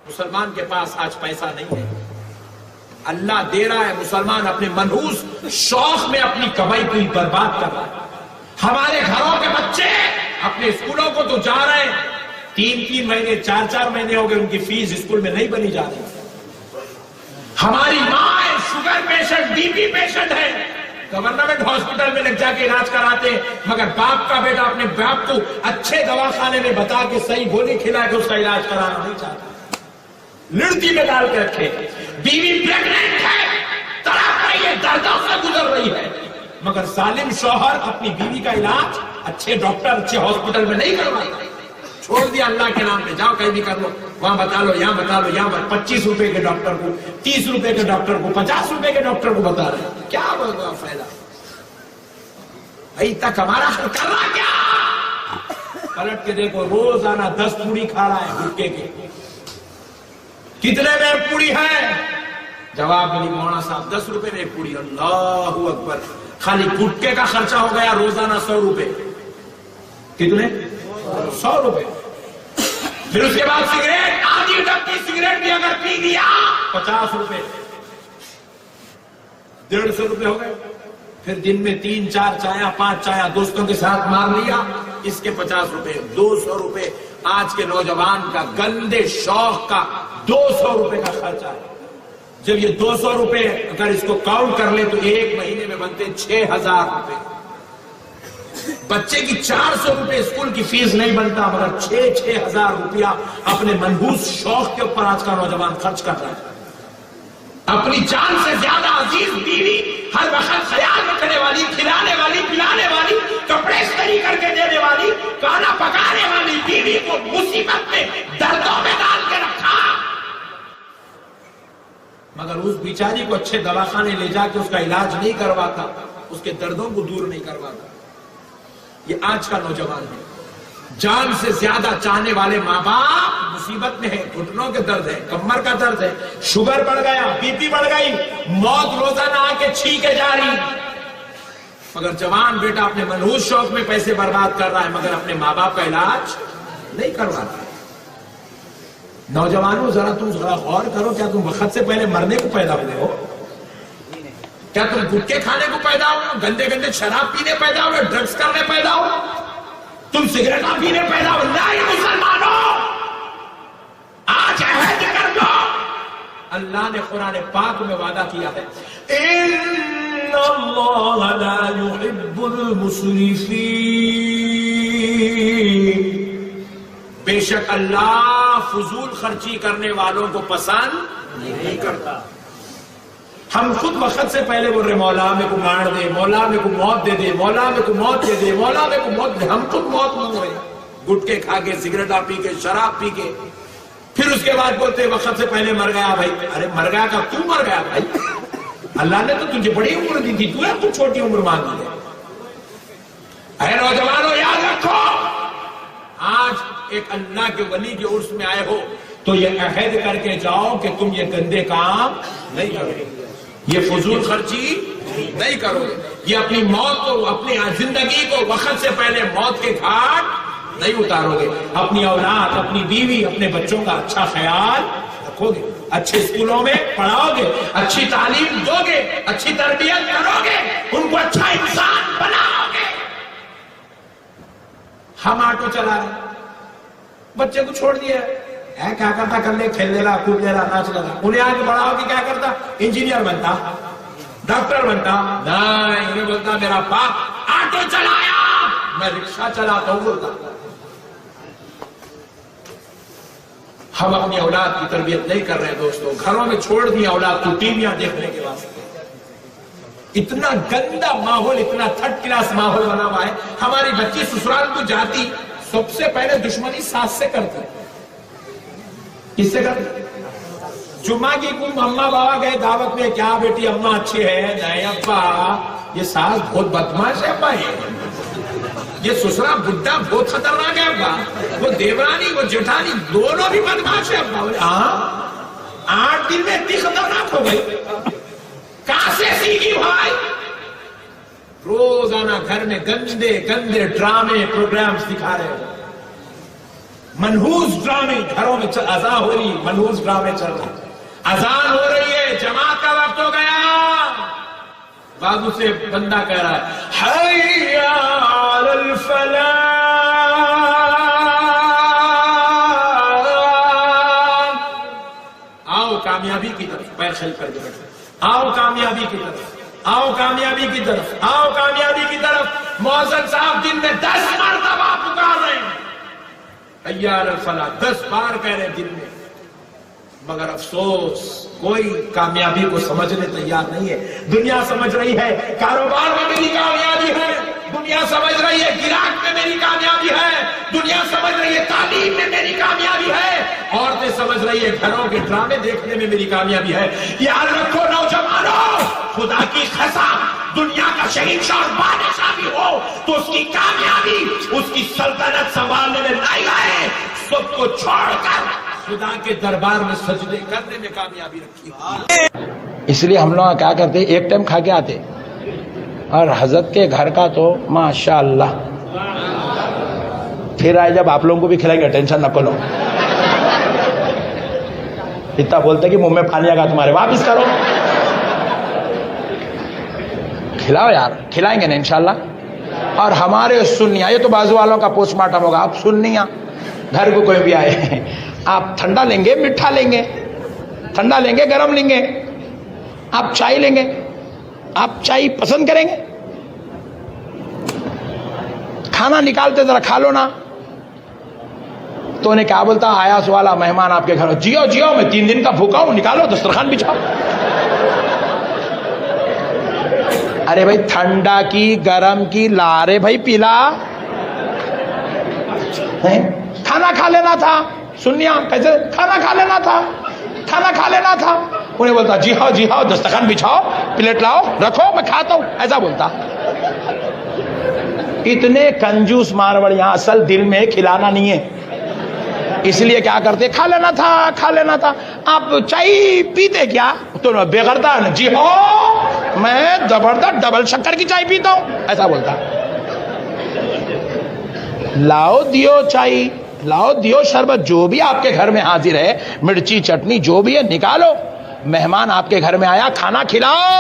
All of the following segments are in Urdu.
مسلمان کے پاس آج پیسہ نہیں ہے، اللہ دے رہا ہے، مسلمان اپنے منحوس شوق میں اپنی کمائی کو برباد کر رہا ہے۔ ہمارے گھروں کے بچے اپنے اسکولوں کو تو جا رہے ہیں، 3 مہینے 4 مہینے ہو گئے ان کی فیس اسکول میں نہیں بنی جا رہی۔ ہماری ماں sugar patient, B P patient ہے، گورنمنٹ ہاسپٹل میں لگ جا کے علاج کراتے ہیں، مگر باپ کا بیٹا اپنے باپ کو اچھے دواخانے میں بتا کے صحیح گولی کھلا کے اس کا علاج کرانا نہیں چاہتا، لڑتی میں ڈال کے رکھے۔ بیوی پریگننٹ ہے، تڑپ رہی ہے، دردوں سے گزر رہی ہے، مگر ظالم شوہر اپنی بیوی کا علاج اچھے ڈاکٹر اچھے ہاسپٹل میں نہیں کرواتا، چھوڑ دیا اللہ کے نام پہ، جاؤ کہیں بھی کر لو، وہاں بتا لو، یہاں بتا لو، یہاں 25 روپے کے ڈاکٹر کو، 30 روپے کے ڈاکٹر کو، 50 روپے کے ڈاکٹر کو بتا رہے ہیں، کیا فائدہ؟ ابھی تک ہمارا کر رہا کیا؟ پلٹ کے دیکھو، روزانہ 10 پوڑی کھا رہا ہے گٹکے کے، کتنے میں ایک پوڑی ہے؟ جواب ملی مولانا صاحب 10 روپے میں ایک پوڑی۔ اللہ اکبر، خالی گٹکے کا خرچہ ہو گیا روزانہ 100 روپے۔ کتنے؟ 100 روپے۔ پھر اس کے بعد سگریٹ، آدھی ڈبی سگریٹ بھی اگر پی لیا 50 روپے، 150 روپے ہو گئے۔ پھر دن میں 3 4 چایا 5 چایا دوستوں کے ساتھ مار لیا، اس کے 50 روپے، 200 روپے۔ آج کے نوجوان کا گندے شوق کا 200 روپے کا خرچہ ہے۔ جب یہ 200 روپے اگر اس کو کاؤنٹ کر لے تو ایک مہینے میں بنتے 6000 روپے۔ بچے کی 400 روپے اسکول کی فیس نہیں بنتا، مگر 6,000 روپیہ اپنے منحوس شوق کے اوپر آج کا نوجوان خرچ کر رہا ہے۔ اپنی جان سے زیادہ عزیز بیوی، ہر وقت خیال رکھنے والی، کھلانے والی، پلانے والی، کپڑے استری کر کے دینے والی، کھانا پکانے والی بیوی کو مصیبت میں، دردوں میں ڈال کے رکھا، مگر اس بیچاری کو اچھے دواخانے لے جا کے اس کا علاج نہیں کرواتا، اس کے دردوں کو دور نہیں کرواتا۔ یہ آج کا نوجوان ہے۔ جان سے زیادہ چاہنے والے ماں باپ مصیبت میں ہے، گھٹنوں کے درد ہے، کمر کا درد ہے، شوگر بڑھ گیا، بی پی بڑھ گئی، موت روزانہ آ کے چھینکے جا رہی، مگر جوان بیٹا اپنے منحوس شوق میں پیسے برباد کر رہا ہے، مگر اپنے ماں باپ کا علاج نہیں کرواتا۔ نوجوانوں ذرا تم غور کرو، کیا تم وقت سے پہلے مرنے کو پیدا ہوئے ہو؟ کیا تم گٹکے کھانے کو پیدا ہو، گندے گندے شراب پینے پیدا ہوئے، ڈرگز کرنے پیدا ہو، تم سگریٹ پینے پیدا ہو؟ نہیں مسلمانوں، آج عہد کر دو، اللہ نے قرآن پاک میں وعدہ کیا ہے، ان اللہ لا يحب المسرفین، بے شک اللہ فضول خرچی کرنے والوں کو پسند نہیں کرتا۔ ہم خود وقت سے پہلے بول رہے مولا میں کو مار دے، مولا میں کو موت دے دے، مولا میں کو موت دے دے، مولا میں کو موت دے، ہم خود موت مانگ رہے ہیں، گٹکے کھا کے، سگریٹا پی کے، شراب پی کے، پھر اس کے بعد بولتے وقت سے پہلے مر گیا بھائی۔ ارے مر گیا کا تو مر گیا بھائی، اللہ نے تو تجھے بڑی عمر دی تھی، تو چھوٹی عمر مانگی ہے۔ اے نوجوانوں یاد رکھو، آج ایک اللہ کے ولی کے عرس میں آئے ہو تو یہ عہد کر کے جاؤ کہ تم یہ گندے کام نہیں کرو گے، یہ فضول خرچی نہیں کرو گے، یہ اپنی موت کو، اپنی زندگی کو وقت سے پہلے موت کے گھاٹ نہیں اتارو گے، اپنی اولاد، اپنی بیوی، اپنے بچوں کا اچھا خیال رکھو گے، اچھے اسکولوں میں پڑھاؤ گے، اچھی تعلیم دو گے، اچھی تربیت کرو گے، ان کو اچھا انسان بناؤ گے۔ ہم آٹو چلا رہے، بچے کو چھوڑ دیا ہے، کیا کرتا، کر لے، کھیل لے رہا، کود لے رہا، ناچ لے رہا، انہیں آگے بڑھاؤ کہ کیا کرتا، انجینئر بنتا، ڈاکٹر بنتا، نہیں، انہیں بولتا میرا باپ آٹو چلایا، میں رکشہ چلاتا ہوں بولتا۔ ہم اپنی اولاد کی تربیت نہیں کر رہے دوستوں، گھروں میں چھوڑ دیا اولاد کو ٹیویاں دیکھنے کے واسطے، اتنا گندا ماحول، اتنا تھرڈ کلاس ماحول بنا ہوا ہے۔ ہماری بچی سسرال کو جاتی، سب سے پہلے دشمنی ساس سے کرتی، کس سے کرتی؟ جمعہ کی کم اماں بابا گئے دعوت میں، کیا بیٹی اماں اچھی ہے؟ نہیں ابا، یہ ساس بہت بدماش ہے ابا، یہ سسرا بڈھا بہت خطرناک ہے ابا، وہ دیورانی وہ جٹھانی دونوں بھی بدماش ہے ابا۔ ہاں 8 دن میں اتنی خطرناک ہو گئی، کہاں سے سیکھی بھائی؟ روزانہ گھر میں گندے گندے ڈرامے پروگرامز دکھا رہے ہو، منحوس ڈرامے گھروں میں اذان ہو رہی، منحوس ڈرامے چل رہے، اذان ہو رہی ہے، جماعت کا وقت ہو گیا، بازو سے بندہ کہہ رہا ہے حی علی الفلاح، آؤ کامیابی کی طرف، پیر کھل کر کے بیٹھے، آؤ کامیابی کی طرف، آؤ کامیابی کی طرف، آؤ کامیابی کی طرف۔ مؤذن صاحب دن میں 10 مرتبہ پکار رہے ہیں حی علی الفلاح، 10 بار کہہ رہے ہیں دن میں، مگر افسوس کوئی کامیابی کو سمجھنے تیار نہیں ہے۔ دنیا سمجھ رہی ہے کاروبار میں میری کامیابی ہے، دنیا سمجھ رہی ہے گراہک میں میری کامیابی ہے، دنیا سمجھ رہی ہے تعلیم میں میری کامیابی ہے، عورتیں سمجھ رہی ہے گھروں کے ڈرامے دیکھنے میں میری کامیابی ہے۔ یاد رکھو نوجوانوں، خدا کی قسم دنیا کا شہنشاہ اور بادشاہ بھی ہو تو اس کی کامیابی اس کی سلطنت سنبھالنے میں نہیں ہے، سب کو چھوڑ کر خدا کے دربار میں سجدے کرنے میں کامیابی رکھی۔ اس لیے ہم لوگ کیا کرتے ایک ٹائم کھا کے آتے، اور حضرت کے گھر کا تو ماشاءاللہ، پھر آئے جب آپ لوگوں کو بھی کھلائیں گے، ٹینشن نہ کرو، اتنا بولتے کہ منہ میں پانی آ گا تمہارے، واپس کرو، کھلاؤ یار، کھلائیں گے نا انشاءاللہ۔ اور ہمارے سنیاں، یہ تو بازو والوں کا پوسٹ مارٹم ہوگا، آپ سنیاں گھر کو کوئی بھی آئے، آپ ٹھنڈا لیں گے میٹھا لیں گے، ٹھنڈا لیں گے گرم لیں گے، آپ چائے لیں گے، آپ چائے پسند کریں گے، کھانا نکالتے ذرا کھا لو نا، تو انہیں کیا بولتا، آیا سوالا مہمان آپ کے گھر، جیو جیو میں 3 دن کا بھوکا ہوں، نکالو دسترخوان بچھاؤ۔ ارے بھائی ٹھنڈا کی گرم کی لارے بھائی پیلا، کھانا کھا لینا تھا، سنیا کیسے کھانا کھا لینا تھا، کھانا کھا لینا تھا، انہیں بولتا جی ہاں دسترخوان بچھاؤ، پلیٹ لاؤ رکھو میں کھاتا ہوں، ایسا بولتا۔ اتنے کنجوس مارواڑیاں، اصل دل میں کھلانا نہیں ہے، اس لیے کیا کرتے، کھا لینا تھا کھا لینا تھا۔ آپ چائے پیتے کیا؟ تو بے غرضا جی ہاں میں زبردست ڈبل شکر کی چائے پیتا ہوں، ایسا بولتا۔ لاؤ دیو چائے، لاؤ دیو شربت، جو بھی آپ کے گھر میں حاضر ہے، مرچی چٹنی جو بھی ہے نکالو، مہمان آپ کے گھر میں آیا، کھانا کھلاؤ۔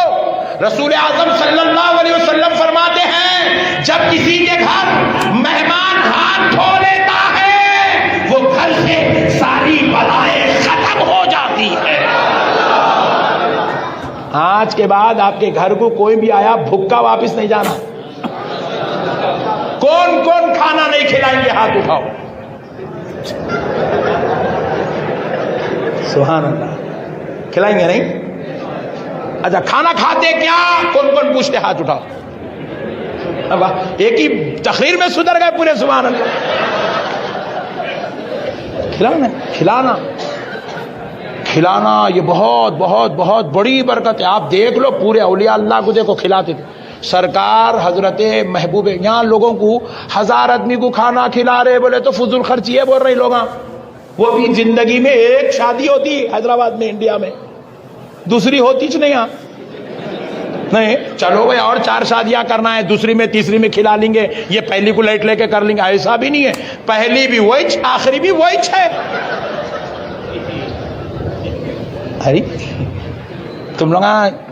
رسول اعظم صلی اللہ علیہ وسلم فرماتے ہیں جب کسی کے گھر مہمان ہاتھ دھو لیتا ہے وہ گھر سے ساری بلائیں ختم ہو جاتی ہے۔ آج کے بعد آپ کے گھر کو کوئی بھی آیا بھوکا واپس نہیں جانا۔ کون کون کھانا نہیں کھلائیں گے ہاتھ اٹھاؤ۔ سبحان اللہ، کھلائیں گے نہیں؟ اچھا کھانا کھاتے کیا؟ کون کون پوچھتے ہاتھ اٹھاؤ۔ اب ایک ہی تقریر میں سدھر گئے پورے، سبحان اللہ۔ کھلانا کھلانا کھلانا یہ بہت بہت بہت بڑی برکت ہے۔ آپ دیکھ لو پورے اولیاء اللہ کو دیکھو کھلاتے تھے سرکار حضرت محبوب، یہاں لوگوں کو 1000 آدمی کو کھانا کھلا رہے بولے تو فضول خرچی ہے بول رہے لوگ، وہ بھی زندگی میں ایک شادی ہوتی حیدرآباد میں انڈیا میں، دوسری ہوتی نہیں، ہاں نہیں چلو بھائی اور 4 شادیاں کرنا ہے، دوسری میں تیسری میں کھلا لیں گے، یہ پہلی کو لائٹ لے کے کر لیں گے، ایسا بھی نہیں ہے، پہلی بھی وہی آخری بھی وہی ہے۔ ارے تم لوگ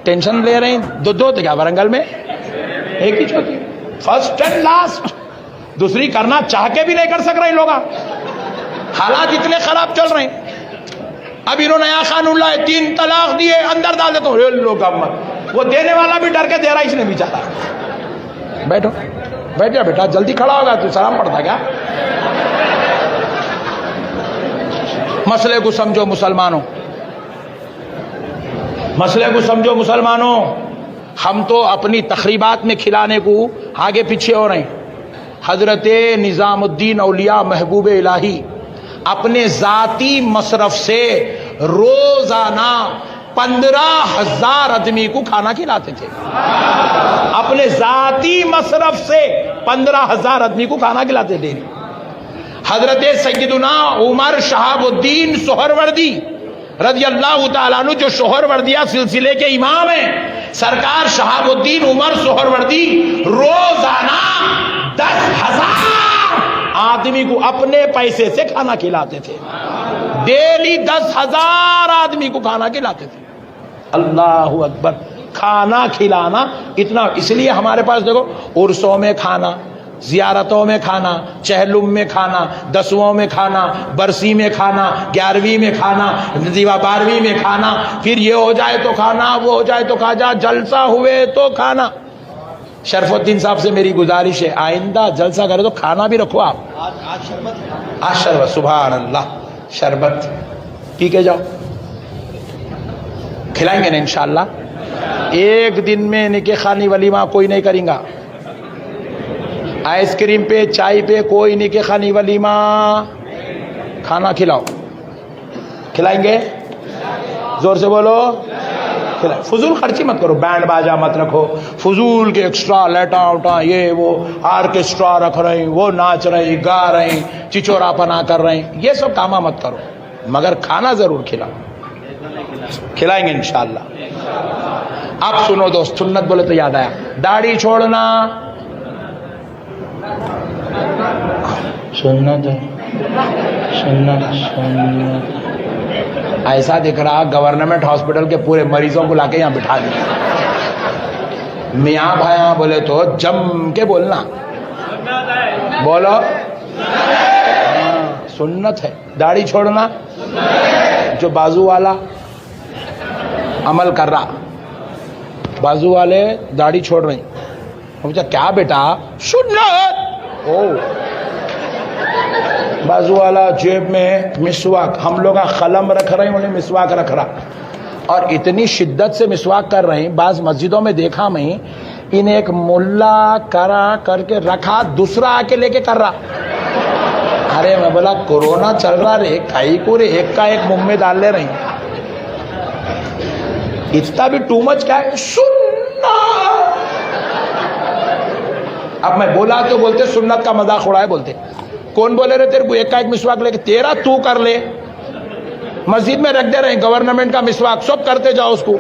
ٹینشن لے رہے ہیں، دو تھے کیا ورنگل میں، ایک ہی چھوٹی، فرسٹ اینڈ لاسٹ، دوسری کرنا چاہ کے بھی نہیں کر سک رہے لوگ، حالات اتنے خراب چل رہے ہیں۔ اب انہوں نے نیا قانون لائے، 3 طلاق دیے اندر ڈال دیتے ہو لوگ، وہ دینے والا بھی ڈر کے دے رہا، اس نے بھی چاہا۔ بیٹھو بیٹھ جا بیٹا، جلدی کھڑا ہوگا تو سلام پڑھتا کیا؟ مسئلے کو سمجھو مسلمانوں، مسئلے کو سمجھو مسلمانوں، ہم تو اپنی تقریبات میں کھلانے کو آگے پیچھے ہو رہے ہیں۔ حضرت نظام الدین اولیاء محبوب الہی اپنے ذاتی مصرف سے روزانہ 15,000 آدمی کو کھانا کھلاتے تھے، اپنے ذاتی مصرف سے 15,000 آدمی کو کھانا کھلاتے تھے۔ حضرت سیدنا عمر شہاب الدین سہروردی رضی اللہ تعالیٰ عنہ جو سہروردیہ سلسلے کے امام ہیں، سرکار شہاب الدین عمر سہروردی روزانہ 10,000 آدمی کو اپنے پیسے سے کھانا کھلاتے تھے، ڈیلی 10,000 آدمی کو کھانا کھلاتے تھے۔ اللہ اکبر، کھانا کھلانا اتنا، اس لیے ہمارے پاس دیکھو عرسوں میں کھانا، زیارتوں میں کھانا، چہلم میں کھانا، 10ویں میں کھانا، برسی میں کھانا، 11ویں میں کھانا، 12ویں میں کھانا، پھر یہ ہو جائے تو کھانا، وہ ہو جائے تو کھانا، جلسہ ہوئے تو کھانا۔ شرف الدین صاحب سے میری گزارش ہے آئندہ جلسہ کرے تو کھانا بھی رکھو آپ۔ آج شربت، سبحان اللہ، شربت پی کے جاؤ، کھلائیں گے نا انشاءاللہ۔ ایک دن میں نکاح خوانی ولیمہ کوئی نہیں کریں گا، آئس کریم پہ چائے پہ کوئی نکاح خوانی ولیمہ، کھانا کھلاؤ، کھلائیں گے، زور سے بولو، فضول خرچی مت کرو، بینڈ باجا مت رکھو، فضول کے ایکسٹرا لیٹا اٹا یہ وہ آرکیسٹرا رکھ رہے ہیں، وہ ناچ رہے ہیں، گا رہے ہیں، چچورا پنا کر رہے ہیں، یہ سب کاما مت کرو، مگر کھانا ضرور کھلاؤ، کھلائیں گے انشاءاللہ۔ اب سنو دوست، سنت بولے تو یاد آیا، داڑھی چھوڑنا سنت ہے، سنت ایسا دکھ رہا گورنمنٹ ہاسپٹل کے پورے مریضوں کو لا کے یہاں بٹھا دیا، میاں بھائیاں بولے تو جم کے بولنا، بولو سنت ہے، داڑھی چھوڑنا۔ جو بازو والا عمل کر رہا، بازو والے داڑھی چھوڑ رہے ہیں، کیا بیٹا سنت، او بازو والا جیب میں مسواک، ہم لوگ قلم رکھ رہے ہیں، انہیں مسواک رکھ رہا، اور اتنی شدت سے مسواک کر رہے ہیں، بعض مسجدوں میں دیکھا میں انہیں ایک ملا کرا کر کے رکھا، دوسرا آ کے لے کے کر رہا۔ ارے میں بولا کورونا چل رہا رے، کائی کو رے، ایک کا ایک منہ میں ڈال لے رہے ہیں، اتنا بھی ٹو مچ کیا ہے، سنت۔ اب میں بولا تو بولتے سنت کا مذاق اڑائے، بولتے کون بولے رہے تیرے کو ایک کا ایک مسواک لے کے، تیرا تو کر لے، مسجد میں رکھ دے رہے ہیں گورنمنٹ کا مسواک، سب کرتے جاؤ اس کو،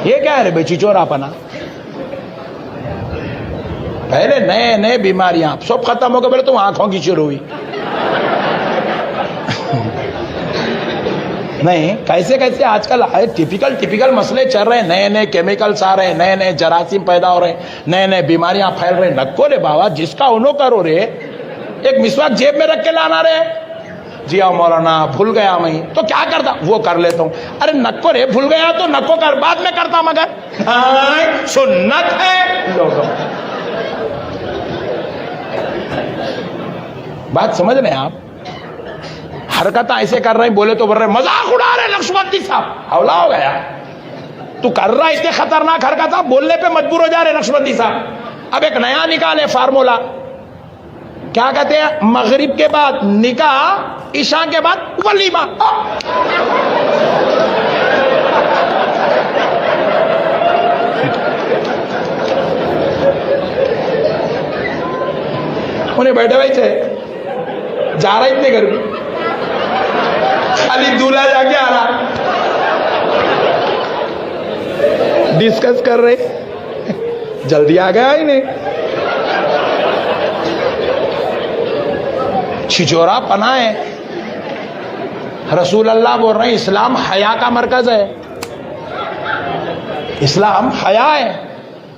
یہ کیا ہے رے بھائی چچورا پنا؟ پہلے نئے نئے بیماریاں سب ختم ہو گئے، پہلے تو آنکھوں کی شروع ہوئی، نہیں کیسے کیسے آج کل ٹیپیکل مسئلے چل رہے ہیں، نئے نئے کیمیکلز آ رہے ہیں، نئے نئے جراثیم پیدا ہو رہے ہیں، نئے نئے بیماریاں پھیل رہے ہیں۔ نکو رے بابا، جس کا انہوں کرو رے، ایک مسواک جیب میں رکھ کے لانا رے، جی ہاں مولانا بھول گیا میں، تو کیا کرتا، وہ کر لیتا ہوں، ارے نکو رے بھول گیا تو نکو کر، بعد میں کرتا، مگر سنت ہے لوگوں۔ بات سمجھ رہے ہیں آپ؟ حرکت ایسے کر رہے ہیں، بولے تو بول رہے مذاق اڑا رہے نقشبندی صاحب، حولا ہو گیا، تو کر رہا اتنے خطرناک حرکت، آپ بولنے پہ مجبور ہو جا رہے نقشبندی صاحب۔ اب ایک نیا نکالے فارمولا، کیا کہتے ہیں، مغرب کے بعد نکاح، عشاء کے بعد ولیمہ۔ انہیں بیٹھے ہوئے تھے، جا رہا اتنے گھر میں، خالی دولہا جا کے آ رہا، ڈسکس کر رہے، جلدی آ گیا انہیں، چھچورا پنا ہے۔ رسول اللہ بول رہے ہیں اسلام حیا کا مرکز ہے، اسلام حیا ہے،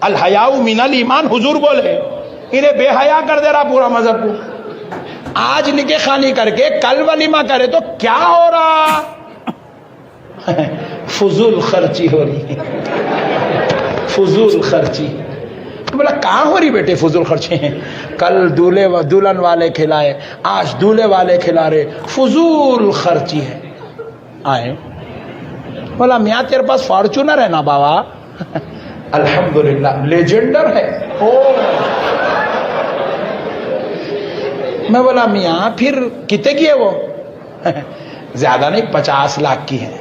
الحیاء من الایمان، حضور بولے، انہیں بے حیا کر دے رہا پورا مذہب کو۔ آج نکاح خوانی کر کے کل ولیمہ کرے تو کیا ہو رہا، فضول خرچی ہو رہی ہے، فضول خرچی۔ بولا کہاں ہو رہی بیٹے فضول خرچی ہیں، کل دلہن والے کھلائے، آج دولہے والے کھلا رہے، فضول خرچی ہے۔ آئے بولا میاں تیرے پاس فارچونر ہے نا بابا؟ الحمدللہ لیجنڈر ہے۔ میں بولا میاں پھر کتنے کی ہے وہ؟ زیادہ نہیں، 50 لاکھ کی ہے۔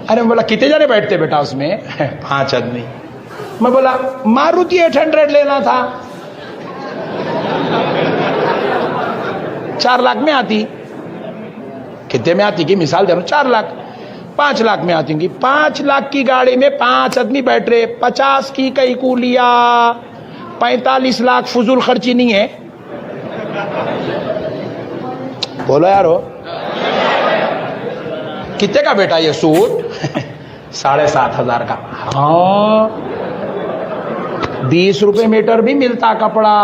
ارے بولا کتنے جنے بیٹھتے بیٹا اس میں؟ 5 آدمی۔ میں بولا ماروتی 800 لینا تھا، 4 لاکھ میں آتی، کتنے میں آتی کی مثال دے رہا ہوں، 4 لاکھ، 5 لاکھ میں آتی گی، 5 لاکھ کی گاڑی میں 5 آدمی بیٹھ رہے، 50 کی کئی کو لیا، 45 لاکھ فضول خرچی نہیں ہے؟ بولو یارو کتنے کا بیٹا یہ سوٹ؟ 7,500 کا. ہاں 20 روپے میٹر بھی ملتا کپڑا,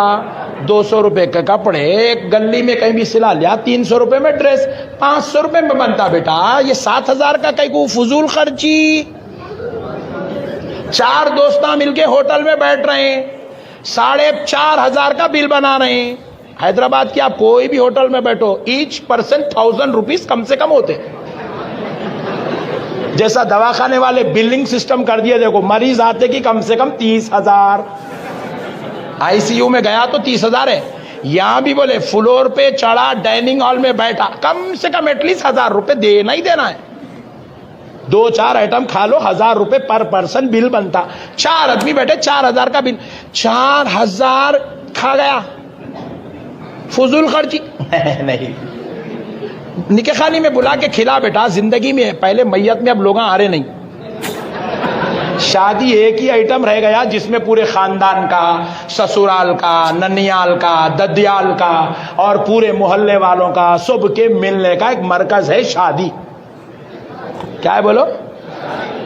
200 روپے کے کپڑے ایک گلی میں کہیں بھی سلا لیا, 300 روپے میں ڈریس, 500 روپے میں بنتا بیٹا. یہ 7,000 کا کہیں کو فضول خرچی. 4 دوستاں مل کے ہوٹل میں بیٹھ رہے ہیں, 4,500 کا بل بنا رہے ہیں. حیدرآباد کی آپ کوئی بھی ہوٹل میں بیٹھو, ایچ پرسن 1000 روپیز کم سے کم ہوتے. جیسا دواخانے والے بلنگ سسٹم کر دیے, دیکھو مریض آتے کی کم سے کم 30,000, آئی سی یو میں گیا تو 30,000 ہے. یہاں بھی بولے فلور پہ چڑھا, ڈائننگ ہال میں بیٹھا, کم سے کم ایٹ لیسٹ 1000 روپے دینا ہی دینا ہے. 2-4 آئٹم کھا لو, 1000 روپے پر پرسن بل بنتا. 4 آدمی بیٹھے, 4,000 کا بل, 4,000 کھا گیا. فضول خرچی نہیں. نکاح خانی میں بلا کے کھلا بیٹا, زندگی میں پہلے میت میں اب لوگ آ رہے نہیں. شادی ایک ہی آئٹم رہ گیا جس میں پورے خاندان کا, سسرال کا, ننیال کا, ددیال کا اور پورے محلے والوں کا سب کے ملنے کا ایک مرکز ہے شادی. کیا ہے بولو,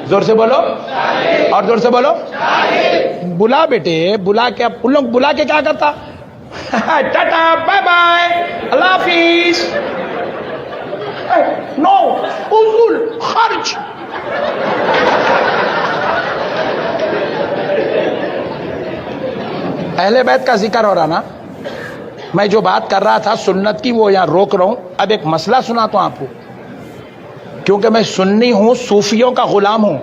زور سے بولو, اور زور سے بولو. بلا بیٹے, بلا کے اب ان لوگ بلا کے کیا کرتا, ٹاٹا بائے بائے اللہ حافظ. نو فضول خرچ. اہل بیت کا ذکر ہو رہا نا, میں جو بات کر رہا تھا سنت کی وہ یہاں روک رہا ہوں. اب ایک مسئلہ سناتا ہوں آپ کو, کیونکہ میں سنی ہوں, صوفیوں کا غلام ہوں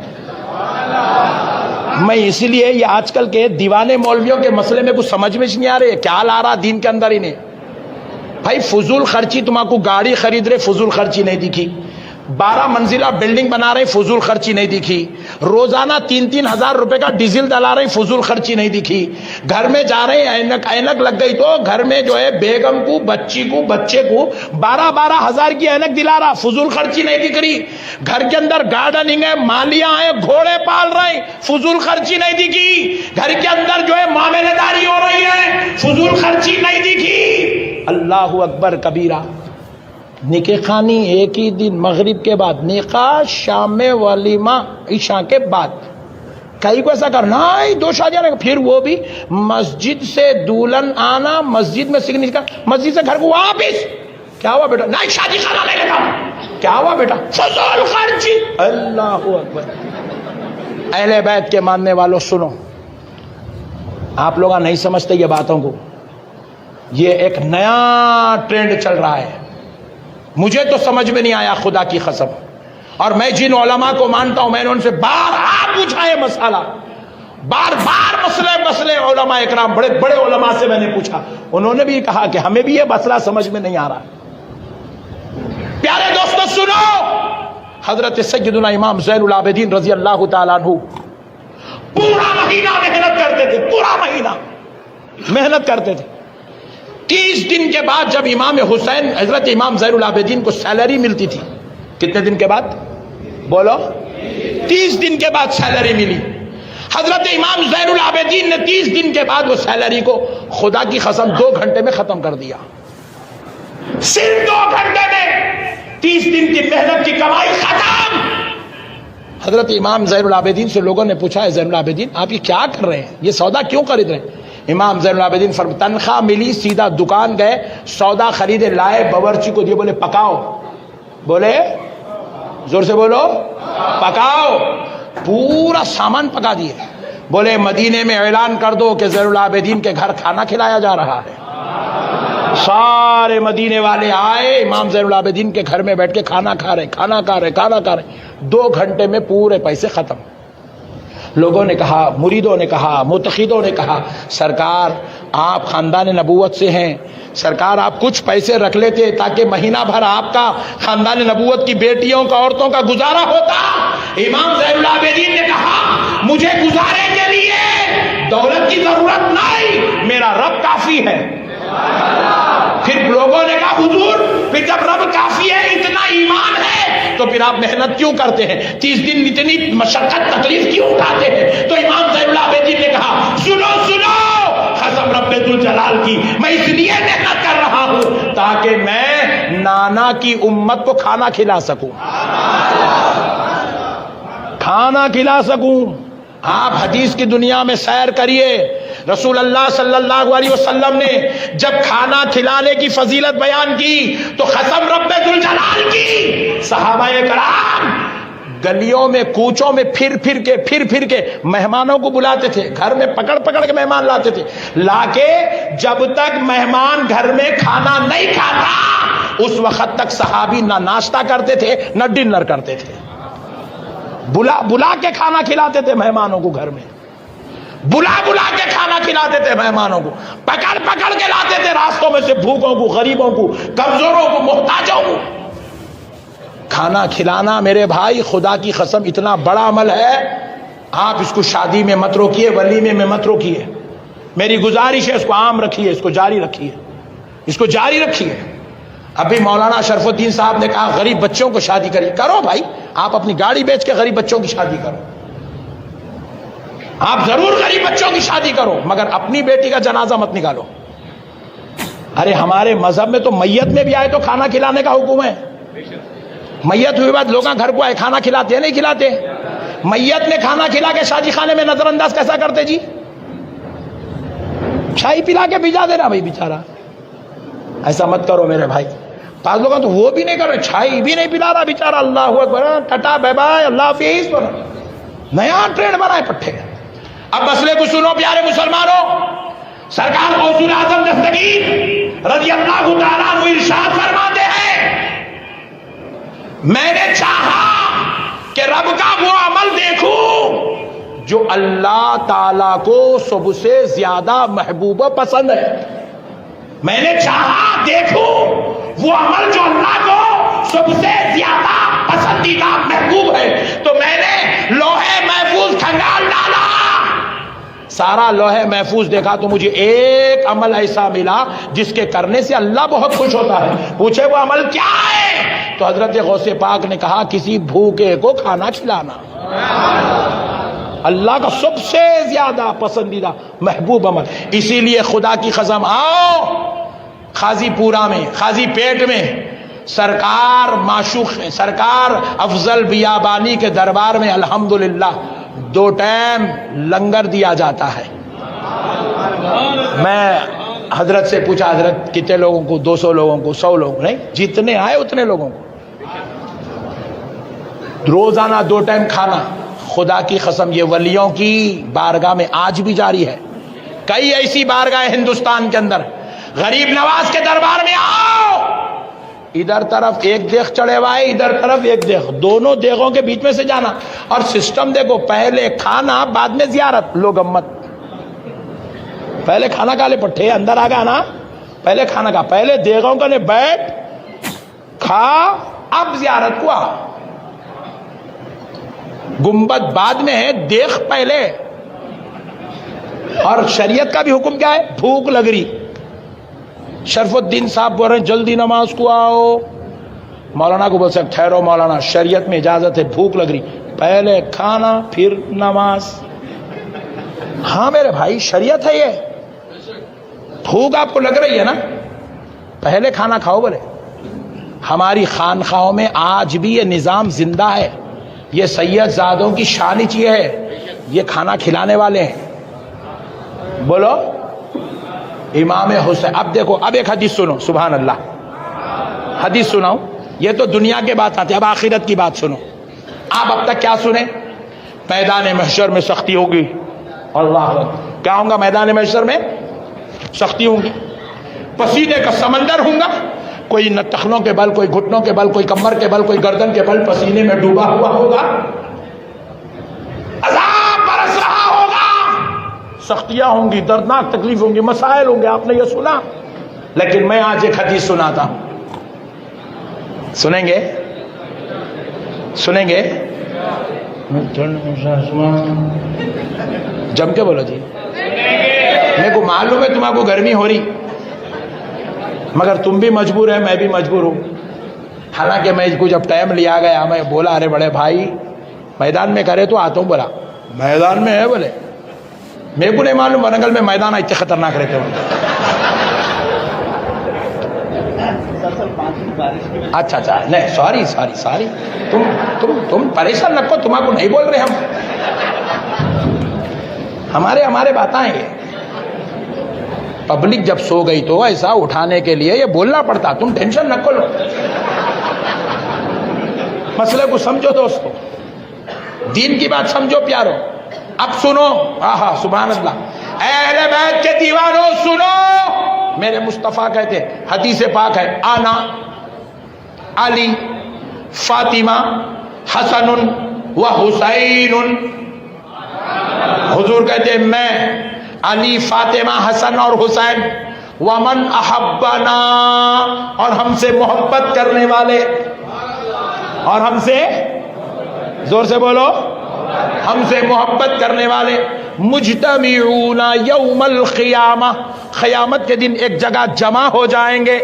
میں, اسی لیے یہ آج کل کے دیوانے مولویوں کے مسئلے میں کچھ سمجھ میں نہیں آ رہے. کیا لا رہا دین کے اندر انہیں. بھائی فضول خرچی, تم کو گاڑی خرید رہے, فضول خرچی نہیں دکھی. 12 منزلہ بلڈنگ بنا رہے, فضول خرچی نہیں دکھی. روزانہ 3-3 ہزار روپے کا ڈیزل ڈلا رہے, فضول خرچی نہیں دکھی. گھر میں جا رہے ہیں, اینک لگ گئی تو گھر میں جو ہے بیگم کو, بچی کو, بچے کو 12-12 ہزار کی اینک دلا رہا, فضول خرچی نہیں دکھ رہی. گھر کے اندر گارڈننگ ہے, مالیاں ہیں, گھوڑے پال رہے ہیں, فضول خرچی نہیں دکھی. گھر کے اندر جو ہے معاملے داری ہو رہی ہے, فضول خرچی نہیں دکھی. اللہ اکبر کبیرہ. نکاح خانی ایک ہی دن مغرب کے بعد, نکاح شام میں ولیمہ عشاء کے بعد. کئی کو ایسا کرنا ہے 2 شادیاں, پھر وہ بھی مسجد سے دولہن آنا, مسجد میں سگنیچر, مسجد سے گھر کو واپس. کیا ہوا بیٹا, نہیں شادی خانہ لے لیتا. کیا ہوا بیٹا, فضول خرچی. اللہ اکبر. اہل بیت کے ماننے والوں سنو, آپ لوگ نہیں سمجھتے یہ باتوں کو. یہ ایک نیا ٹرینڈ چل رہا ہے, مجھے تو سمجھ میں نہیں آیا خدا کی قسم. اور میں جن علماء کو مانتا ہوں, میں نے ان سے بار پوچھا ہے مسئلہ, بار مسئلے علماء اکرام, بڑے بڑے علماء سے میں نے پوچھا, انہوں نے بھی کہا کہ ہمیں بھی یہ مسئلہ سمجھ میں نہیں آ رہا. پیارے دوستو سنو, حضرت سیدنا امام زین العابدین رضی اللہ تعالیٰ عنہ پورا مہینہ محنت کرتے تھے, پورا مہینہ محنت کرتے تھے. 30 دن کے بعد جب امام حسین, حضرت امام زین العابدین کو سیلری ملتی تھی. کتنے دن کے بعد بولو, 30 دن کے بعد سیلری ملی. حضرت امام زین العابدین نے 30 دن کے بعد وہ سیلری کو خدا کی قسم 2 گھنٹے میں ختم کر دیا. صرف 2 گھنٹے میں 30 دن کی محنت کی کمائی ختم. حضرت امام زین العابدین سے لوگوں نے پوچھا, ہے زین العابدین آپ یہ کیا کر رہے ہیں, یہ سودا کیوں خرید رہے ہیں؟ امام زین العابدین فرماتے تنخواہ ملی, سیدھا دکان گئے, سودا خریدے, لائے, باورچی کو دیے, بولے پکاؤ. بولے زور سے بولو, پکاؤ. پورا سامان پکا دیے. بولے مدینے میں اعلان کر دو کہ زین العابدین کے گھر کھانا کھلایا جا رہا ہے. سارے مدینے والے آئے, امام زین العابدین کے گھر میں بیٹھ کے کھانا کھا رہے. 2 گھنٹے میں پورے پیسے ختم. لوگوں نے کہا, مریدوں نے کہا, متقیدوں نے کہا, سرکار آپ خاندان نبوت سے ہیں, سرکار آپ کچھ پیسے رکھ لیتے تاکہ مہینہ بھر آپ کا خاندان نبوت کی بیٹیوں کا, عورتوں کا گزارا ہوتا. امام زین العابدین نے کہا مجھے گزارے کے لیے دولت کی ضرورت نہیں, میرا رب کافی ہے. پھر لوگوں نے کہا حضور پھر جب رب کافی ہے, اتنا ایمان ہے, تو پھر آپ محنت کیوں کرتے ہیں, 30 دن اتنی مشقت تکلیف کیوں اٹھاتے ہیں؟ تو امام زین العابدین نے کہا سنو قسم رب ذوالجلال کی, میں اس لیے محنت کر رہا ہوں تاکہ میں نانا کی امت کو کھانا کھلا سکوں، کھانا کھلا سکوں۔ آپ حدیث کی دنیا میں سیر کریے، رسول اللہ صلی اللہ علیہ وسلم نے جب کھانا کھلانے کی فضیلت بیان کی تو قسم رب ذوالجلال کی، صحابہ کرام گلیوں میں کوچوں میں پھر پھر کے مہمانوں کو بلاتے تھے، گھر میں پکڑ کے مہمان لاتے تھے، لا کے جب تک مہمان گھر میں کھانا نہیں کھاتا اس وقت تک صحابی نہ ناشتہ کرتے تھے نہ ڈنر کرتے تھے، بلا کے کھانا کھلاتے تھے مہمانوں کو، گھر میں بلا کے کھانا کھلاتے تھے مہمانوں کو، پکڑ کے لاتے تھے راستوں میں سے بھوکوں کو، غریبوں کو، کمزوروں کو، محتاجوں کو۔ کھانا کھلانا میرے بھائی خدا کی قسم اتنا بڑا عمل ہے، آپ اس کو شادی میں مت روکیے، ولیمے میں مت روکیے، میری گزارش ہے اس کو عام رکھیے، اس کو جاری رکھیے، اس کو جاری رکھیے۔ ابھی مولانا شرف الدین صاحب نے کہا غریب بچوں کو شادی کریے، کرو بھائی، آپ اپنی گاڑی بیچ کے غریب بچوں کی شادی کرو، آپ ضرور غریب بچوں کی شادی کرو، مگر اپنی بیٹی کا جنازہ مت نکالو۔ ارے ہمارے مذہب میں تو میت میں بھی آئے تو کھانا کھلانے کا حکم ہے، میت ہوئے بعد لوگ گھر کو آئے کھانا کھلاتے ہیں نہیں کھلاتے؟ میت میں کھانا کھلا کے شادی خانے میں نظر انداز کیسا کرتے جی؟ چائے پلا کے بھیجا دینا بھائی بیچارہ، ایسا مت کرو میرے بھائی۔ بعض لوگ تو وہ بھی نہیں کر رہے، چائے بھی نہیں پلا رہا بیچارہ، اللہ اکبر، ٹٹا بے بائے اللہ حافظ، نیا ٹرینڈ بنائے پٹھے۔ اب مسئلے کو سنو پیارے مسلمانوں، سرکار غوث اعظم دستگیر رضی اللہ تعالیٰ عنہ ارشاد فرماتے ہیں، میں نے چاہا کہ رب کا وہ عمل دیکھوں جو اللہ تعالیٰ کو سب سے زیادہ محبوب و پسند ہے، میں نے چاہا دیکھوں وہ عمل جو اللہ کو سب سے زیادہ پسندیدہ محبوب ہے، تو میں نے لوح محفوظ کھنگال ڈالا، سارا لوح محفوظ دیکھا تو مجھے ایک عمل ایسا ملا جس کے کرنے سے اللہ بہت خوش ہوتا ہے۔ پوچھے وہ عمل کیا ہے؟ تو حضرت غوث پاک نے کہا کسی بھوکے کو کھانا کھلانا، اللہ کا سب سے زیادہ پسندیدہ محبوب عمل۔ اسی لیے خدا کی قسم، آؤ قاضی پورا میں، قاضی پیٹ میں سرکار معشوق، سرکار افضل بیابانی کے دربار میں الحمدللہ 2 ٹائم لنگر دیا جاتا ہے۔ میں حضرت سے پوچھا حضرت کتنے لوگوں کو؟ 200 لوگوں کو، 100 لوگوں کو؟ نہیں، جتنے آئے اتنے لوگوں کو روزانہ 2 ٹائم کھانا۔ خدا کی قسم یہ ولیوں کی بارگاہ میں آج بھی جاری ہے، کئی ایسی بارگاہ ہندوستان کے اندر، غریب نواز کے دربار میں آؤ، ادھر طرف ایک دیگ چڑھے ہوا ہے، ادھر طرف ایک دیگ، دونوں دیگوں کے بیچ میں سے جانا، اور سسٹم دیکھو، پہلے کھانا بعد میں زیارت۔ لوگ امت پہلے کھانا کھا لے پٹھے، اندر آ گیا نا، پہلے کھانا کھا، پہلے دیگوں کا نے بیٹھ کھا، اب زیارت کو آ، گنبد بعد میں ہے، دیکھ پہلے۔ اور شریعت کا بھی حکم کیا ہے؟ بھوک لگ رہی، شرف الدین صاحب بول رہے ہیں جلدی نماز کو آؤ، مولانا کو بول سکتے ٹھہرو مولانا، شریعت میں اجازت ہے، بھوک لگ رہی، پہلے کھانا پھر نماز۔ ہاں میرے بھائی شریعت ہے یہ، بھوک آپ کو لگ رہی ہے نا، پہلے کھانا کھاؤ بولے۔ ہماری خانخواہوں میں آج بھی یہ نظام زندہ ہے، یہ سید زادوں کی شان یہ ہے، یہ کھانا کھلانے والے ہیں۔ بولو امام حسین، اب دیکھو اب ایک حدیث سنو، سبحان اللہ، حدیث سناؤ، یہ تو دنیا کے بات آتی ہے، اب آخرت کی بات سنو۔ آپ اب تک کیا سنیں؟ میدان محشر میں سختی ہوگی، اللہ اکبر، کیا ہوں گا میدان محشر میں؟ سختی ہوں گی، پسینے کا سمندر ہوں گا، کوئی نہ ٹخنوں کے بل، کوئی گھٹنوں کے بل، کوئی کمر کے بل، کوئی گردن کے بل، پسینے میں ڈوبا ہوا ہوگا، عذاب برس رہا ہوگا، سختیاں ہوں گی، دردناک تکلیف ہوں گی، مسائل ہوں گے، آپ نے یہ سنا۔ لیکن میں آج ایک حدیث سناتا ہوں، سنیں گے؟ سنیں گے؟ جم کے بولو جی، میرے کو معلوم ہے تمہارے کو گرمی ہو رہی، مگر تم بھی مجبور ہے، میں بھی مجبور ہوں۔ حالانکہ میں کو جب ٹائم لیا گیا، میں بولا ارے بڑے بھائی میدان میں کرے تو آتا ہوں، بولا میدان میں ہے، بولے میرے کو نہیں معلوم ورنگل میں میدان اتنے خطرناک رہتے ہوں۔ اچھا اچھا نہیں سوری سوری سوری تم پریشان رکھو, تمہارے کو نہیں بول رہے ہم, ہمارے باتیں یہ پبلک جب سو گئی تو ایسا اٹھانے کے لیے یہ بولنا پڑتا, تم ٹینشن نہ لو, مسئلے کو سمجھو دوستو, دین کی بات سمجھو پیارو. اب سنو, آہا سبحان اللہ, اے اہل بیت کے دیوانوں سنو, میرے مصطفیٰ کہتے حدیث پاک ہے, آنا علی فاطمہ حسن و حسین, حضور کہتے میں علی فاطمہ حسن اور حسین, ومن احبنا, اور ہم سے محبت کرنے والے, اور ہم سے زور سے بولو, ہم سے محبت کرنے والے, مجتمعون یوم القیامہ, قیامت کے دن ایک جگہ جمع ہو جائیں گے.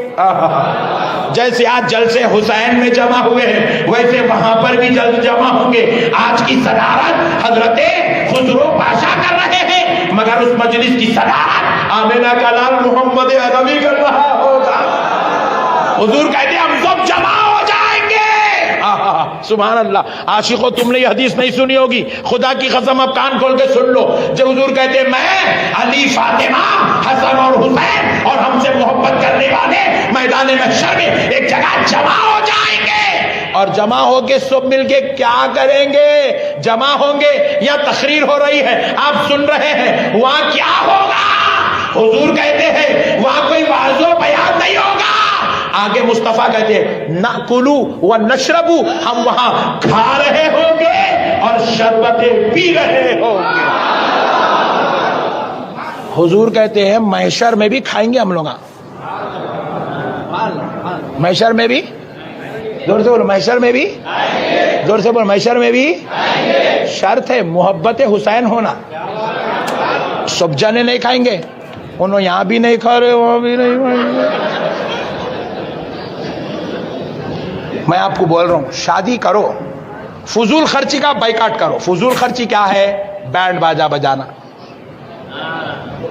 جیسے آج جلسے حسین میں جمع ہوئے ہیں ویسے وہاں پر بھی جلد جمع ہوں گے. آج کی صدارت حضرت خسرو پاشا کر رہے ہیں, مگر اس مجلس کی صدارت آمنہ کا لال محمد عربی کر رہا ہوگا. حضور کہتے ہیں ہم سب جمع ہو جائیں گے. سبحان اللہ. عاشقوں تم نے یہ حدیث نہیں سنی ہوگی, خدا کی قسم اب کان کھول کے سن لو. جب حضور کہتے ہیں میں علی فاطمہ حسن اور حسین اور ہم سے محبت کرنے والے میدان محشر میں ایک جگہ جمع ہو جائیں گے, اور جمع ہو کے سب مل کے کیا کریں گے؟ جمع ہوں گے یا تقریر ہو رہی ہے آپ سن رہے ہیں, وہاں کیا ہوگا؟ حضور کہتے ہیں وہاں کوئی واعظ و بیان نہیں ہوگا. آگے مصطفیٰ کہتے ہیں ناکلو و نشربو, ہم وہاں کھا رہے ہوں گے اور شربتیں پی رہے ہوں گے. حضور کہتے ہیں محشر میں بھی کھائیں گے ہم لوگ, محشر میں بھی, زور سے بولو محشر میں بھی, زور سے بولو محشر میں بھی. شرط ہے محبت حسین ہونا. سب جانے نہیں کھائیں گے, انہوں یہاں بھی نہیں کھا رہے وہاں بھی نہیں کھائیں گے. میں آپ کو بول رہا ہوں شادی کرو, فضول خرچی کا بائیکاٹ کرو. فضول خرچی کیا ہے؟ بینڈ باجا بجانا,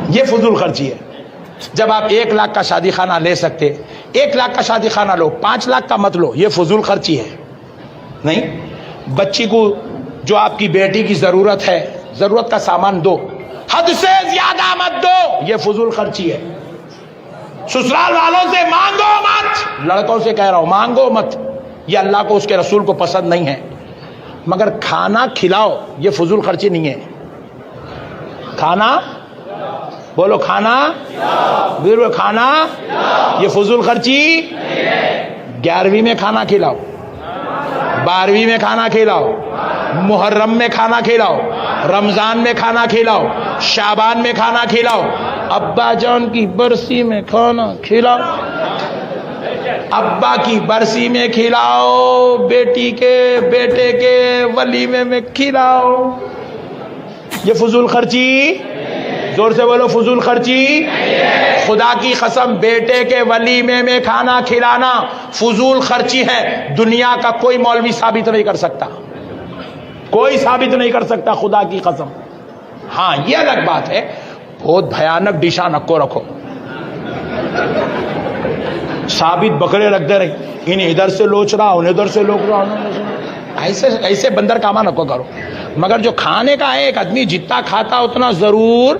یہ فضول خرچی ہے. جب آپ 1 لاکھ کا شادی خانہ لے سکتے, 1 لاکھ کا شادی خانہ لو, 5 لاکھ کا مت لو, یہ فضول خرچی ہے. نہیں, بچی کو جو آپ کی بیٹی کی ضرورت ہے, ضرورت کا سامان دو, حد سے زیادہ مت دو, یہ فضول خرچی ہے. سسرال والوں سے مانگو مت, لڑکوں سے کہہ رہا ہوں مانگو مت, یہ اللہ کو اس کے رسول کو پسند نہیں ہے. مگر کھانا کھلاؤ, یہ فضول خرچی نہیں ہے. کھانا بولو, کھانا بولو, کھانا یہ فضول خرچی. 11ویں میں کھانا کھلاؤ, 12ویں میں کھانا کھلاؤ, محرم میں کھانا کھلاؤ, رمضان میں کھانا کھلاؤ, شعبان میں کھانا کھلاؤ, ابا جان کی برسی میں کھانا کھلاؤ, ابا کی برسی میں کھلاؤ, بیٹی کے بیٹے کے ولیمے میں کھلاؤ. یہ فضول خرچی, زور سے بولو فضول خرچی. خدا کی قسم بیٹے کے ولیمے میں کھانا کھلانا فضول خرچی ہے. دنیا کا کوئی مولوی ثابت نہیں کر سکتا, کوئی ثابت نہیں کر سکتا خدا کی قسم. ہاں یہ الگ بات ہے, بہت بھیانک ڈشا نکو رکھو, ثابت بکرے رکھ دے رہے, انہیں ادھر سے لوچ رہا انہیں ادھر سے لوچ رہا, ایسے بندر کاما نکو کرو. مگر جو کھانے کا ہے, ایک آدمی جتنا کھاتا اتنا ضرور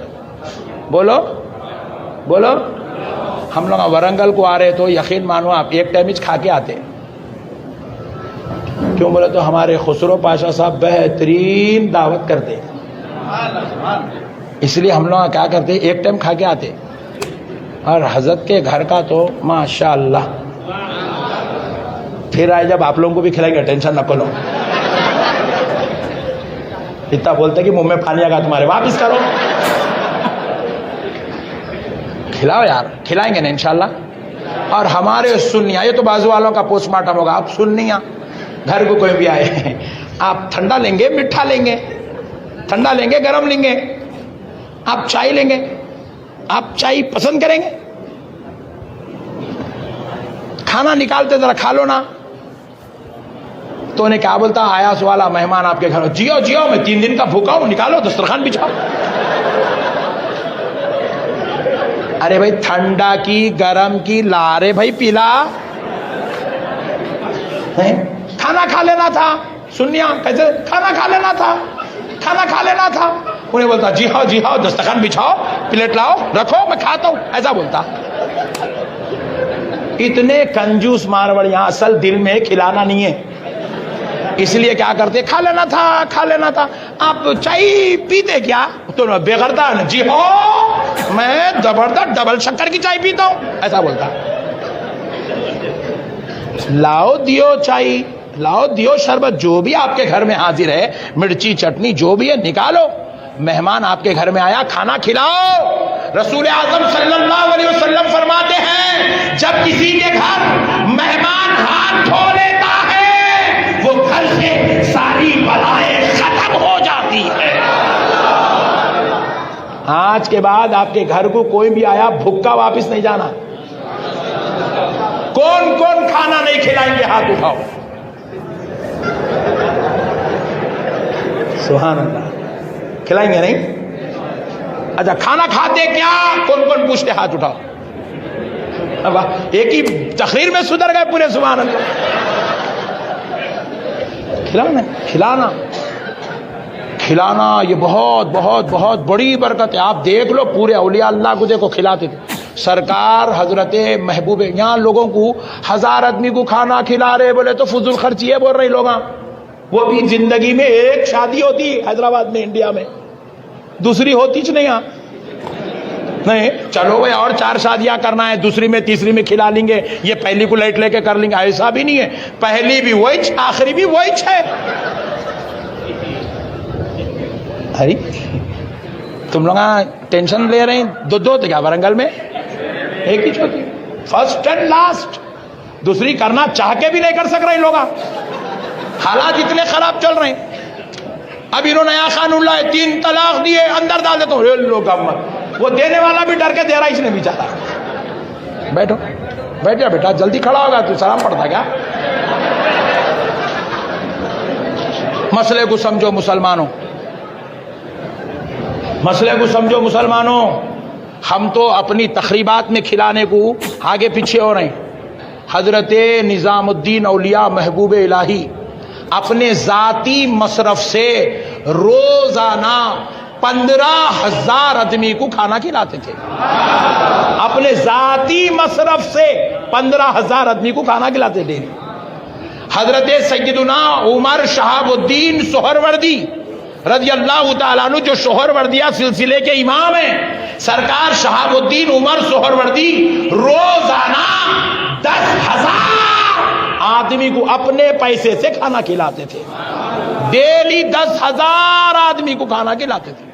بولو بولو. ہم لوگ ورنگل کو آ رہے تو یقین مانو آپ ایک ٹائم کھا کے آتے. کیوں بولے تو ہمارے خسرو پاشا صاحب بہترین دعوت کرتے, اس لیے ہم لوگ کیا کرتے ایک ٹائم کھا کے آتے. اور حضرت کے گھر کا تو ماشاءاللہ. پھر آئے جب آپ لوگوں کو بھی کھلائیں گے, ٹینشن نہ لو. اتنا بولتے کہ منہ میں پانی آ گیا تمہارے, واپس کرو, کھلاؤ یار, کھلائیں گے نا انشاءاللہ. اور ہمارے سنیا, یہ تو بازو والوں کا پوسٹ مارٹم ہوگا, آپ سنیا گھر کو کوئی بھی آئے, آپ ٹھنڈا لیں گے میٹھا لیں گے, ٹھنڈا لیں گے گرم لیں گے, آپ چائے لیں گے, آپ چائے پسند کریں گے, کھانا نکالتے ذرا کھا لو نا. تو انہیں کیا بولتا, آیا سوالا مہمان آپ کے گھر, جیو جیو میں 3 دن کا بھوکا ہوں, نکالو دسترخوان بچھاؤ. ارے بھائی ٹھنڈا کی گرم کی لا رے بھائی پیلا, کھانا کھا لینا تھا. سنیا کیسے کھانا کھا لینا تھا, کھانا کھا لینا تھا. انہیں بولتا جی ہاں دسترخوان بچھاؤ, پلیٹ لاؤ, رکھو, میں کھاتا ہوں, ایسا بولتا. اتنے کنجوس مارواڑیاں, اصل دل میں کھلانا نہیں ہے, اس لیے کیا کرتے, کھا لینا تھا. آپ چائے پیتے کیا؟ تو بے غرضا جی ہو میں زبردست ڈبل شکر کی چائے پیتا ہوں, ایسا بولتا. لاؤ دیو چائے, لاؤ دیو شربت, جو بھی آپ کے گھر میں حاضر ہے, مرچی چٹنی جو بھی ہے نکالو. مہمان آپ کے گھر میں آیا, کھانا کھلاؤ. رسول اعظم صلی اللہ علیہ وسلم فرماتے ہیں جب کسی کے گھر مہمان ہاتھ دھو لیتا ہے وہ گھر سے ساری بلائیں ختم ہو جاتی ہے. آج کے بعد آپ کے گھر کو کوئی بھی آیا بھوکا واپس نہیں جانا. کون کون کھانا نہیں کھلائیں گے, ہاتھ اٹھاؤ. سبحان اللہ. کھلائیں گے نہیں؟ اچھا کھانا کھاتے کیا, کون کون پوچھتے, ہاتھ اٹھاؤ. اب ایک ہی تقریر میں سدھر گئے پورے. سبحان اللہ. کھلانا یہ بہت بہت بہت بڑی برکت ہے. آپ دیکھ لو پورے اولیاء اللہ کو دیکھو کھلاتے تھے. سرکار حضرت محبوب, یہاں لوگوں کو 1000 آدمی کو کھانا کھلا رہے بولے تو فضول خرچی ہے بول رہے لوگ. وہ بھی زندگی میں ایک شادی ہوتی حیدرآباد میں, انڈیا میں دوسری ہوتی نہیں. نہیں چلو بھائی اور 4 شادیاں کرنا ہے, دوسری میں تیسری میں کھلا لیں گے, یہ پہلی کو لائٹ لے کے کر لیں گے, ایسا بھی نہیں ہے. پہلی بھی وہی, آخری بھی وہی ہے. ارے تم لوگ ٹینشن لے رہے ہیں, دو تھے کیا ورنگل میں, ایک ہی چھوٹی, فرسٹ اینڈ لاسٹ. دوسری کرنا چاہ کے بھی نہیں کر سک رہے لوگ. حالات اتنے خراب چل رہے ہیں. اب انہوں نے نیا قانون لائے, 3 طلاق دیے, اندر ڈال دیتا ہوں لوگ. وہ دینے والا بھی ڈر کے دے رہا, اس نے بھی چاہا. بیٹھو بیٹھ جا بیٹا, جلدی کھڑا ہوگا تو سلام پڑھتا کیا. مسئلے کو سمجھو مسلمانوں, مسئلے کو سمجھو مسلمانوں. ہم تو اپنی تقریبات میں کھلانے کو آگے پیچھے ہو رہے ہیں. حضرت نظام الدین اولیاء محبوب الہی اپنے ذاتی مصرف سے روزانہ 15,000 آدمی کو کھانا کھلاتے تھے. اپنے ذاتی مصرف سے 15,000 آدمی کو کھانا کھلاتے تھے. حضرت سیدنا عمر شہاب الدین سہروردی رضی اللہ تعالیٰ عنہ, جو سہروردیہ سلسلے کے امام ہیں, سرکار شہاب الدین عمر سہروردی روزانہ 10,000 آدمی کو اپنے پیسے سے کھانا کھلاتے تھے. ڈیلی 10,000 آدمی کو کھانا کھلاتے تھے.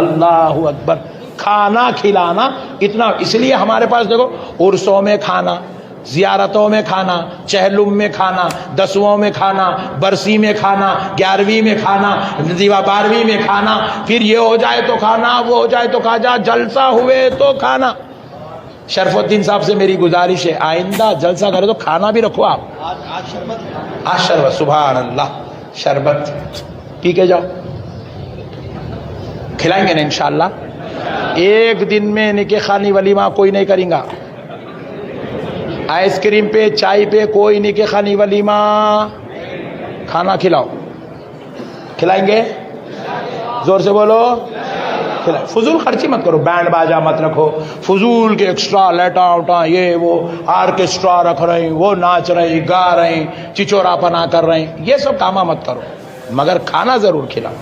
اللہ اکبر. کھانا کھلانا اتنا, اس لیے ہمارے پاس دیکھو عرسوں میں کھانا, زیارتوں میں کھانا, چہلم میں کھانا, 10ویں میں کھانا, برسی میں کھانا, 11ویں میں کھانا, 12ویں میں کھانا, پھر یہ ہو جائے تو کھانا, وہ ہو جائے تو کھانا, جلسہ ہوئے تو کھانا. شرف الدین صاحب سے میری گزارش ہے, آئندہ جلسہ کرے تو کھانا بھی رکھو آپ. آج شربت, سبحان اللہ, شربت پی کے جاؤ. کھلائیں گے نا انشاءاللہ. ایک دن میں نکاح خوانی ولیمہ کوئی نہیں کریں گا. آئس کریم پہ, چائے پہ کوئی نکاح خوانی ولیمہ. کھانا کھلاؤ. کھلائیں گے, زور سے بولو. فضول خرچی مت کرو, بینڈ باجا مت رکھو, فضول کے ایکسٹرا لیٹا اٹا, یہ وہ آرکیسٹرا رکھ رہے ہیں, وہ ناچ رہے ہیں, گا رہے ہیں, چچورا پنا کر رہے ہیں, یہ سب کاما مت کرو, مگر کھانا ضرور کھلاؤ.